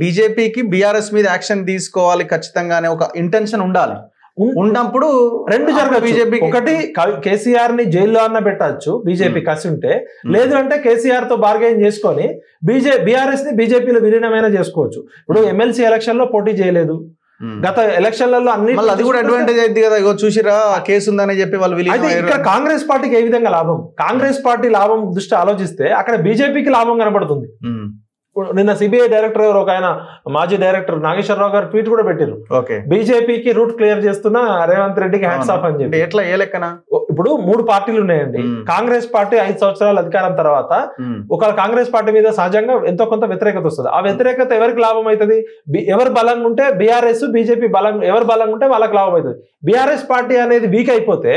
బీజేపీకి బీఆర్ఎస్ మీద యాక్షన్ తీసుకోవాలి ఖచ్చితంగానే ఒక ఇంటెన్షన్ ఉండాలి. ఉన్నప్పుడు రెండు జరగదు. బీజేపీ ఒకటి కేసీఆర్ ని జైల్లో అన్న పెట్టచ్చు బీజేపీ కసి ఉంటే, లేదు అంటే కేసీఆర్ తో బార్గెన్ చేసుకొని బీఆర్ఎస్ ని బీజేపీలో విలీనమైన చేసుకోవచ్చు. ఇప్పుడు ఎమ్మెల్సీ ఎలక్షన్ లో పోటీ చేయలేదు, గత ఎలక్షన్లలో అన్ని అది కూడా అడ్వాంటేజ్ అయింది కదా. ఇగో చూసిరా కేసు ఉందని చెప్పి వాళ్ళు ఇక్కడ కాంగ్రెస్ పార్టీకి ఏ విధంగా లాభం, కాంగ్రెస్ పార్టీ లాభం దృష్టి ఆలోచిస్తే అక్కడ బీజేపీకి లాభం కనబడుతుంది. నిన్న సిబిఐ డైరెక్టర్ ఒక ఆయన మాజీ డైరెక్టర్ నాగేశ్వరరావు గారు ట్వీట్ కూడా పెట్టారు, బీజేపీకి రూట్ క్లియర్ చేస్తున్న రేవంత్ రెడ్డికి హ్యాండ్స్ ఆఫ్ అని చెప్పి. ఎట్లా ఏ లెక్కన? ఇప్పుడు 3 పార్టీలు ఉన్నాయండి. కాంగ్రెస్ పార్టీ 5 సంవత్సరాల అధికారం తర్వాత ఒక కాంగ్రెస్ పార్టీ మీద సహజంగా ఎంతో కొంత వ్యతిరేకత వస్తుంది. ఆ వ్యతిరేకత ఎవరికి లాభం అవుతుంది? ఎవరు బలంగా ఉంటే బీఆర్ఎస్ బీజేపీ ఎవరు బలంగా ఉంటే వాళ్ళకి లాభం అవుతుంది. బీఆర్ఎస్ పార్టీ అనేది వీక్ అయిపోతే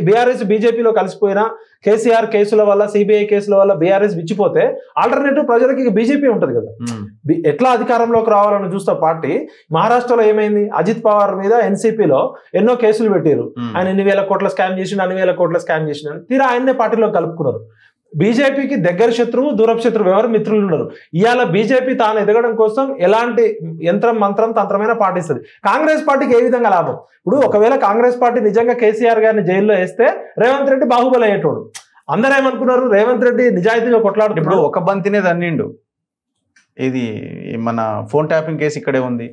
బీఆర్ఎస్ బీజేపీలో కలిసిపోయినా కేసీఆర్ కేసుల వల్ల సిబిఐ కేసుల వల్ల బీఆర్ఎస్ విచ్చిపోతే ఆల్టర్నేటివ్ ప్రజలకి బీజేపీ ఉంటుంది కదా. ఎట్లా అధికారంలోకి రావాలని చూస్తా పార్టీ. మహారాష్ట్రలో ఏమైంది, అజిత్ పవార్ మీద ఎన్సీపీలో ఎన్నో కేసులు పెట్టారు, ఆయన 2,000 కోట్ల స్కామ్ చేసిన 2,000 కోట్ల స్కామ్ చేసిన తీరా ఆయన్నే పార్టీలో కలుపుకున్నారు. బీజేపీకి దగ్గర శత్రువు దూరపు శత్రువు ఎవరు మిత్రులు ఉన్నారు. ఇవాళ బీజేపీ తాను ఎదగడం కోసం ఎలాంటి యంత్రం మంత్రం తంత్రమైన పాటిస్తుంది. కాంగ్రెస్ పార్టీకి ఏ విధంగా లాభం? ఇప్పుడు ఒకవేళ కాంగ్రెస్ పార్టీ నిజంగా కేసీఆర్ గారిని జైల్లో వేస్తే రేవంత్ రెడ్డి బాహుబలి అయ్యేటోడు. అందరూ ఏమనుకున్నారు, రేవంత్ రెడ్డి నిజాయితీగా కొట్లాడు. ఇప్పుడు ఒక బంతినే దన్నిండు. ఇది మన ఫోన్ ట్యాపింగ్ కేసు ఇక్కడే ఉంది,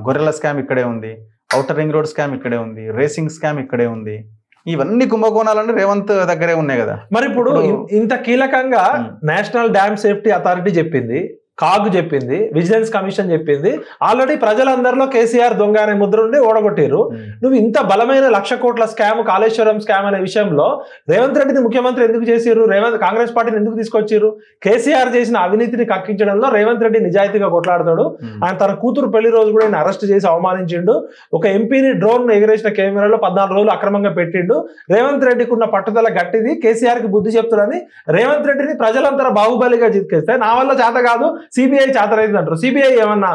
గొర్రెల స్కామ్ ఇక్కడే ఉంది, ఔటర్ రింగ్ రోడ్ స్కామ్ ఇక్కడే ఉంది, రేసింగ్ స్కామ్ ఇక్కడే ఉంది. ఇవన్నీ కుంభకోణాలన్నీ రేవంత్ దగ్గరే ఉన్నాయి కదా. మరి ఇప్పుడు ఇంత కీలకంగా నేషనల్ డ్యామ్ సేఫ్టీ అథారిటీ చెప్పింది, కాగ్ చెప్పింది, విజిలెన్స్ కమిషన్ చెప్పింది, ఆల్రెడీ ప్రజలందరిలో కేసీఆర్ దొంగ అనే ముద్ర ఉండి ఓడగొట్టారు. నువ్వు ఇంత బలమైన 1,00,000 కోట్ల స్కామ్, కాళేశ్వరం స్కామ్ అనే విషయంలో రేవంత్ రెడ్డిని ముఖ్యమంత్రి ఎందుకు చేసిరు? కాంగ్రెస్ పార్టీని ఎందుకు తీసుకొచ్చారు? కేసీఆర్ చేసిన అవినీతిని కక్కించడంలో రేవంత్ రెడ్డి నిజాయితీగా కొట్లాడతాడు. ఆయన తన కూతురు పెళ్లి రోజు కూడా ఆయన అరెస్ట్ చేసి అవమానించిండు. ఒక ఎంపీని డ్రోన్ ఎగిరేసిన కెమెరాలో 14 రోజులు అక్రమంగా పెట్టిండు. రేవంత్ రెడ్డికి ఉన్న పట్టుదల గట్టిది, కేసీఆర్ కి బుద్ధి చెప్తారని రేవంత్ రెడ్డిని ప్రజలంతా బాహుబలిగా జిక్కేస్తే నా వల్ల చేత కాదు, సిబిఐ చేతనైంది అంటారు. సిబిఐ ఏమన్నా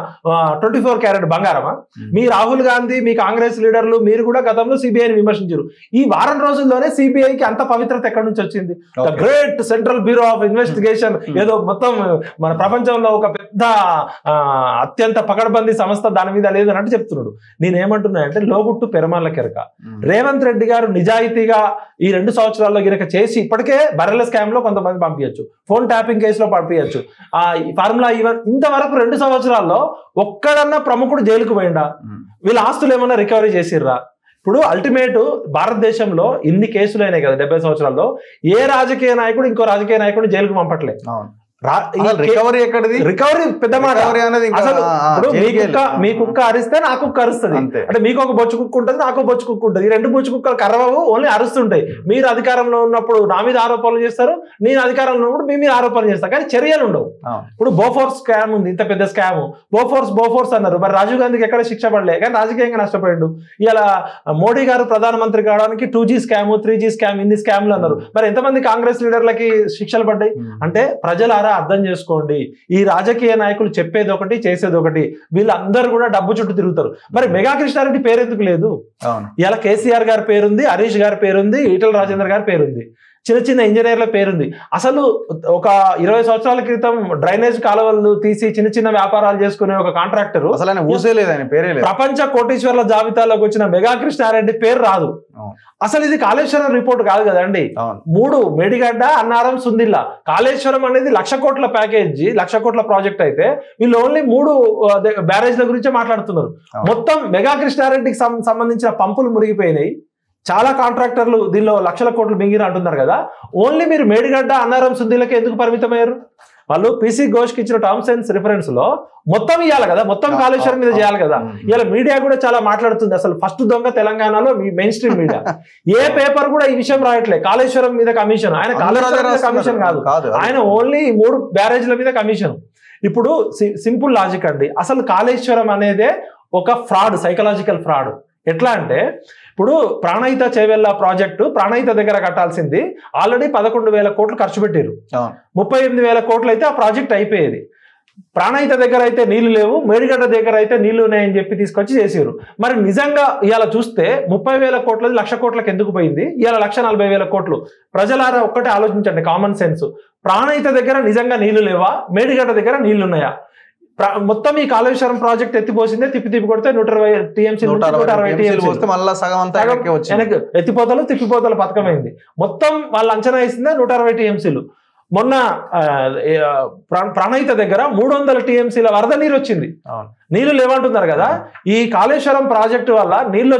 24 క్యారెట్ బంగారమా? మీ రాహుల్ గాంధీ, మీ కాంగ్రెస్ లీడర్లు మీరు కూడా గతంలో సిబిఐని విమర్శించారు. ఈ వారం రోజుల్లోనే సిబిఐకి అంత పవిత్రత ఎక్కడి నుంచి వచ్చింది? The great central bureau of investigation, ఏదో మొత్తం మన ప్రపంచంలో ఒక పెద్ద అత్యంత పకడ్బందీ సంస్థ దాని మీద లేదని అంటే చెప్తున్నాడు. నేనేమంటున్నా అంటే లోగుట్టు పెరమాళ్ళ కెరక. రేవంత్ రెడ్డి గారు నిజాయితీగా ఈ 2 సంవత్సరాల్లో గినక చేసి ఇప్పటికే బర్రెల స్కామ్ లో కొంతమంది పంపించచ్చు, ఫోన్ ట్యాపింగ్ కేసులో పంపించచ్చు, ఫార్ములా ఇంతవరకు 2 సంవత్సరాల్లో ఒక్కడన్నా ప్రముఖుడు జైలుకు పోయిండా? వీళ్ళ ఆస్తులు ఏమన్నా రికవరీ చేసిర్రా? ఇప్పుడు అల్టిమేట్ భారతదేశంలో ఇన్ని కేసులు అయినాయి కదా 70 సంవత్సరాల్లో, ఏ రాజకీయ నాయకుడు ఇంకో రాజకీయ నాయకుడు జైలుకు పంపట్లే. రికవరీ ఎక్కడిది? రికవరీ పెద్ద మాట. అసలు మీ కుక్క అరిస్తే నా కుక్క అరుస్తుంది అంటే, మీకు ఒక బొచ్చు కుక్క ఉంటుంది, నాకు బొచ్చు కుక్క ఉంటుంది. ఈ 2 బొచ్చు కుక్కలు కర్రవు, ఓన్లీ అరుస్తుంటాయి. మీరు అధికారంలో ఉన్నప్పుడు నా మీద ఆరోపణలు చేస్తారు, నేను అధికారంలో ఉన్నప్పుడు మీ మీద ఆరోపణలు చేస్తాను, కానీ చర్యలు ఉండవు. ఇప్పుడు బోఫోర్స్ స్కామ్ ఉంది, ఇంత పెద్ద స్కామ్. బోఫోర్స్ అన్నారు, మరి రాజీవ్ గాంధీకి ఎక్కడ శిక్ష పడలే, కానీ రాజకీయంగా నష్టపోయిండు. ఇలా మోడీ గారు ప్రధానమంత్రి కావడానికి 2G స్కామ్ 3G స్కామ్ ఇన్ని స్కామ్లు అన్నారు. మరి ఎంతమంది కాంగ్రెస్ లీడర్లకి శిక్షలు పడ్డాయి? అంటే ప్రజలారా అర్థం చేసుకోండి, ఈ రాజకీయ నాయకులు చెప్పేది ఒకటి చేసేది ఒకటి, వీళ్ళందరూ కూడా డబ్బు చుట్టూ తిరుగుతారు. మరి మెగా కృష్ణారెడ్డి పేరెందుకు లేదు? ఇలా కేసీఆర్ గారి పేరుంది, హరీష్ గారి పేరుంది, ఈటల రాజేందర్ గారి పేరుంది, చిన్న చిన్న ఇంజనీర్ల పేరుంది. అసలు ఒక 20 సంవత్సరాల క్రితం డ్రైనేజ్ కాలువలు తీసి చిన్న చిన్న వ్యాపారాలు చేసుకునే ఒక కాంట్రాక్టర్ ప్రపంచ కోటీశ్వర్ల జాబితాలోకి వచ్చిన మెగా కృష్ణారెడ్డి పేరు రాదు. అసలు ఇది కాళేశ్వరం రిపోర్ట్ కాదు కదండి. 3 మేడిగడ్డ, అన్నారం, సుందిల్లా. కాళేశ్వరం అనేది 1,00,000 కోట్ల ప్యాకేజీ, 1,00,000 కోట్ల ప్రాజెక్ట్ అయితే వీళ్ళు ఓన్లీ 3 బ్యారేజ్ల గురించే మాట్లాడుతున్నారు. మొత్తం మెగా కృష్ణారెడ్డికి సంబంధించిన పంపులు మురిగిపోయినాయి. చాలా కాంట్రాక్టర్లు దీనిలో 1,00,000 కోట్లు మింగిన అంటున్నారు కదా. ఓన్లీ మీరు మేడిగడ్డ, అన్నారం, సుందిల్లకే ఎందుకు పరిమితమయ్యారు? వాళ్ళు పీసీ ఘోష్కి ఇచ్చిన టర్మ్స్ అండ్ రిఫరెన్స్ లో మొత్తం ఇవ్వాలి కదా, మొత్తం కాళేశ్వరం మీద చేయాలి కదా. ఇలా మీడియా కూడా చాలా మాట్లాడుతుంది. అసలు ఫస్ట్ దొంగ తెలంగాణలో మెయిన్ స్ట్రీమ్ మీడియా. ఏ పేపర్ కూడా ఈ విషయం రాయట్లే. కాళేశ్వరం మీద కమిషన్, ఆయన కాళేశ్వరం మీద కమిషన్ కాదు, ఆయన ఓన్లీ 3 బ్యారేజ్ల మీద కమిషన్. ఇప్పుడు సింపుల్ లాజిక్ అండి, అసలు కాళేశ్వరం అనేదే ఒక ఫ్రాడ్, సైకలాజికల్ ఫ్రాడ్. ఎట్లా అంటే, ఇప్పుడు ప్రాణహిత చేవెళ్ళ ప్రాజెక్టు ప్రాణహిత దగ్గర కట్టాల్సింది ఆల్రెడీ 11,000 కోట్లు ఖర్చు పెట్టారు. 38,000 కోట్లు అయితే ఆ ప్రాజెక్ట్ అయిపోయేది. ప్రాణహిత దగ్గర అయితే నీళ్లు లేవు, మేడిగడ్డ దగ్గర అయితే నీళ్లు ఉన్నాయని చెప్పి తీసుకొచ్చి చేసారు. మరి నిజంగా ఇవాళ చూస్తే 30,000 కోట్లది 1,00,000 కోట్లకు ఎందుకు పోయింది? ఇవాళ 1,40,000 కోట్లు. ప్రజలారా ఒక్కటే ఆలోచించండి, కామన్ సెన్స్. ప్రాణహిత దగ్గర నిజంగా నీళ్లు లేవా? మేడిగడ్డ దగ్గర నీళ్లు ఉన్నాయా? మొత్తం ఈ కాళేశ్వరం ప్రాజెక్ట్ ఎత్తిపోసిందే తిప్పి కొడితే 120 టీఎంసీ 160 టీఎంసీ ఎత్తిపోతలు తిప్పిపోతల పథకమైంది. మొత్తం వాళ్ళు అంచనా వేసిందే 160 టీఎంసీలు. మొన్న ప్రాణహిత దగ్గర 300 టీఎంసీల వరద నీరు వచ్చింది. నీళ్లు లేవంటున్నారు కదా. ఈ కాళేశ్వరం ప్రాజెక్టు వల్ల నీళ్లు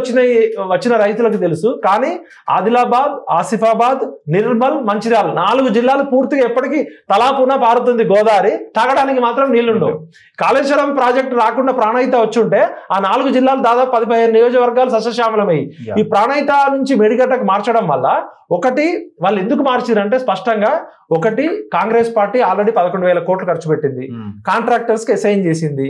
వచ్చిన రైతులకు తెలుసు. కానీ ఆదిలాబాద్, ఆసిఫాబాద్, నిర్మల్, మంచిర్యాల 4 జిల్లాలు పూర్తిగా ఎప్పటికీ తలాపున పారుతుంది గోదావరి. తాగడానికి మాత్రం నీళ్లుండవు. కాళేశ్వరం ప్రాజెక్టు రాకుండా ప్రాణహిత వచ్చుంటే ఆ 4 జిల్లాలు దాదాపు 15 నియోజకవర్గాలు సస్యశ్యామలమయ్యి. ఈ ప్రాణహిత నుంచి మేడిగడ్డకు మార్చడం వల్ల ఒకటి వాళ్ళు ఎందుకు మార్చారంటే స్పష్టంగా ఒకటి కాంగ్రెస్ పార్టీ ఆల్రెడీ 11,000 కోట్లు ఖర్చు పెట్టింది. కాంట్రాక్టర్స్ కి అసైన్ చేసింది.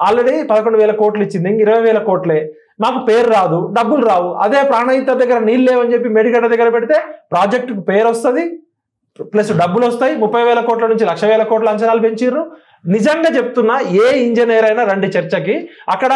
ఆల్రెడీ 11,000 కోట్లు ఇచ్చింది. 20,000 కోట్లే. మాకు పేరు రాదు, డబ్బులు రావు. అదే ప్రాణహిత దగ్గర నీళ్ళు లేవని చెప్పి మేడిగడ్డ దగ్గర పెడితే ప్రాజెక్టుకు పేరు వస్తుంది, ప్లస్ డబ్బులు వస్తాయి. 30,000 కోట్ల నుంచి 1,00,000 కోట్ల అంచనాలు పెంచిర్రు. నిజంగా చెప్తున్నా, ఏ ఇంజనీర్ అయినా రండి చర్చకి. అక్కడ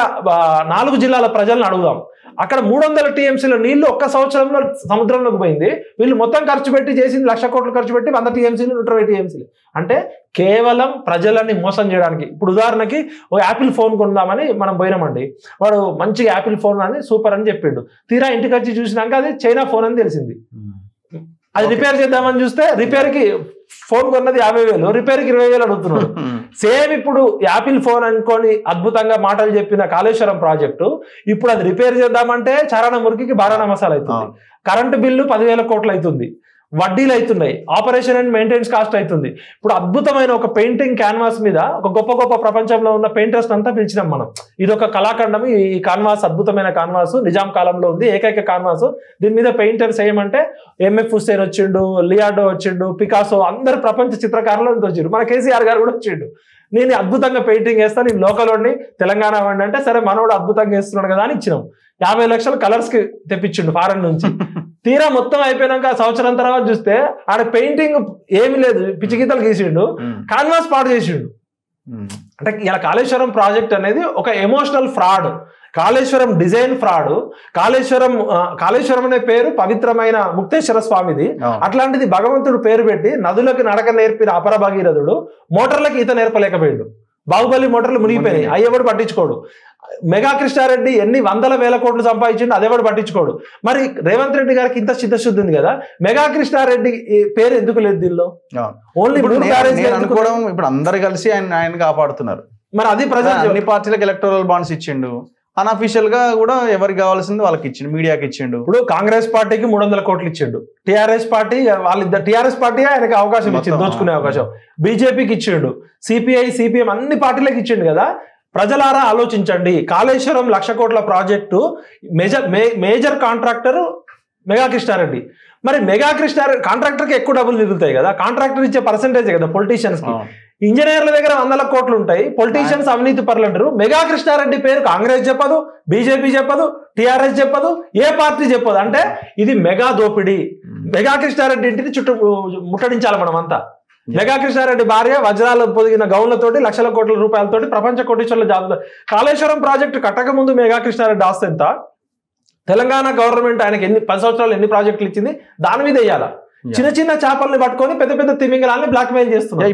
4 జిల్లాల ప్రజలను అడుగుదాం. అక్కడ 300 టీఎంసీల నీళ్లు ఒక్క సంవత్సరంలో సముద్రంలోకి పోయింది. వీళ్ళు మొత్తం ఖర్చు పెట్టి చేసింది 1,00,000 కోట్లు ఖర్చు పెట్టి 100 టీఎంసీలు 120 టీఎంసీలు. అంటే కేవలం ప్రజలని మోసం చేయడానికి. ఇప్పుడు ఉదాహరణకి ఓ యాపిల్ ఫోన్ కొందామని మనం పోయినామండి. వాడు మంచిగా యాపిల్ ఫోన్ అని సూపర్ అని చెప్పిండు. తీరా ఇంటికి వచ్చి చూసినాక అది చైనా ఫోన్ అని తెలిసింది. అది రిపేర్ చేద్దామని చూస్తే రిపేర్కి ఫోన్ కొన్నది 50,000, రిపేర్కి 20,000 అడుగుతున్నాడు. సేమ్ ఇప్పుడు యాపిల్ ఫోన్ అనుకొని అద్భుతంగా మాటలు చెప్పిన కాళేశ్వరం ప్రాజెక్టు ఇప్పుడు అది రిపేర్ చేద్దామంటే చారణ మురికికి బారాణ మసాలా అవుతుంది. కరెంటు బిల్లు 10,000 కోట్లు అవుతుంది. వడ్డీలు అవుతున్నాయి. ఆపరేషన్ అండ్ మెయింటెనెన్స్ కాస్ట్ అవుతుంది. ఇప్పుడు అద్భుతమైన ఒక పెయింటింగ్ క్యాన్వాస్ మీద ఒక గొప్ప ప్రపంచంలో ఉన్న పెయింటర్స్ అంతా పిలిచినాం మనం. ఇది ఒక కళాఖండం. ఈ కాన్వాస్ అద్భుతమైన కాన్వాస్ నిజాం కాలంలో ఉంది. ఏకైక కాన్వాస్. దీని మీద పెయింటర్స్ ఏమంటే ఎంఎఫ్ హుస్సేన్ వచ్చిండు, లియాడో వచ్చిండు, పికాసో, అందరు ప్రపంచ చిత్రకారులు వచ్చారు. మన కేసీఆర్ గారు కూడా వచ్చిండు. నేను అద్భుతంగా పెయింటింగ్ వేస్తాను, నేను లోకల్ వాడిని, తెలంగాణ వాడిని అంటే సరే మనోడు అద్భుతంగా వేస్తున్నాడు కదా అని ఇచ్చినాం. 50 లక్షలు కలర్స్ కి తెప్పించిండు ఫారెన్ నుంచి. తీరా మొత్తం అయిపోయినాక సంవత్సరం తర్వాత చూస్తే ఆడ పెయింటింగ్ ఏమి లేదు, పిచ్చి గీతలు గీసిండు, కాన్వాస్ పాడు చేసిండు. అంటే ఇలా కాళేశ్వరం ప్రాజెక్ట్ అనేది ఒక emotional fraud. Kaleshwaram design fraud. Kaleshwaram అనే పేరు పవిత్రమైన ముక్తేశ్వర స్వామిది. అట్లాంటిది భగవంతుడు పేరు పెట్టి నదులకు నడక నేర్పిన అపర భగీరథుడు మోటార్లకు ఈత నేర్పలేకపోయాడు. బాహుబలి మోటార్లు మునిగిపోయినాయి, అయ్యేవాడు పట్టించుకోడు. మెగా కృష్ణారెడ్డి ఎన్ని 100,000 కోట్లు సంపాదించిండు, అదేవాడు పట్టించుకోడు. మరి రేవంత్ రెడ్డి గారికి ఇంత చిత్తశుద్ధి ఉంది కదా, మెగా కృష్ణారెడ్డి పేరు ఎందుకు లేదు దీనిలో? ఓన్లీ ఇప్పుడు అందరు కలిసి ఆయన కాపాడుతున్నారు. మరి అది ప్రజలు అన్ని పార్టీలకు ఎలక్టోరల్ బాండ్స్ ఇచ్చిండు. అన్అఫీషియల్ గా కూడా ఎవరికి కావాల్సింది వాళ్ళకి ఇచ్చిండు, మీడియాకి ఇచ్చిండు. ఇప్పుడు కాంగ్రెస్ పార్టీకి 300 కోట్లు ఇచ్చిండు. టీఆర్ఎస్ పార్టీ టీఆర్ఎస్ పార్టీ ఆయనకి అవకాశం ఇచ్చింది, దోచుకునే అవకాశం. బీజేపీకి ఇచ్చిండు, సిపిఐ, సిపిఎం అన్ని పార్టీలకు ఇచ్చిండు కదా. ప్రజలారా ఆలోచించండి. కాళేశ్వరం 1,00,000 కోట్ల project major contractor Megha Krishna Reddy. మరి మెగా కృష్ణారెడ్డి కాంట్రాక్టర్కి ఎక్కువ డబ్బులు మిగులుతాయి కదా, కాంట్రాక్టర్ ఇచ్చే పర్సెంటేజ్ కదా పొలిటీషియన్స్ కి. ఇంజనీర్ల దగ్గర 100 కోట్లు ఉంటాయి, పొలిటీషియన్స్ అవినీతి పరులు అంటారు. మెగా కృష్ణారెడ్డి పేరు కాంగ్రెస్ చెప్పదు, బీజేపీ చెప్పదు, టీఆర్ఎస్ చెప్పదు, ఏ పార్టీ చెప్పదు. అంటే ఇది మెగా దోపిడీ. మెగా కృష్ణారెడ్డి ఇంటిని ముట్టడించాలి మనం అంతా. మెగా కృష్ణారెడ్డి భార్య వజ్రాలు పొదిగిన గౌన్లతోటి 1,00,000 కోట్ల రూపాయలతోటి ప్రపంచ కోటీశ్వర్ల జాబితా. కాళేశ్వరం ప్రాజెక్టు కట్టక ముందు మెగా కృష్ణారెడ్డి ఆస్తి ఎంత? తెలంగాణ గవర్నమెంట్ ఆయనకి 10 సంవత్సరాలు ఎన్ని ప్రాజెక్టులు ఇచ్చింది, దాని మీద వేయాల. చిన్న చిన్న చేపల్ని పట్టుకొని పెద్ద పెద్ద తిమింగలాన్ని బ్లాక్ మెయిల్ చేస్తున్నారు.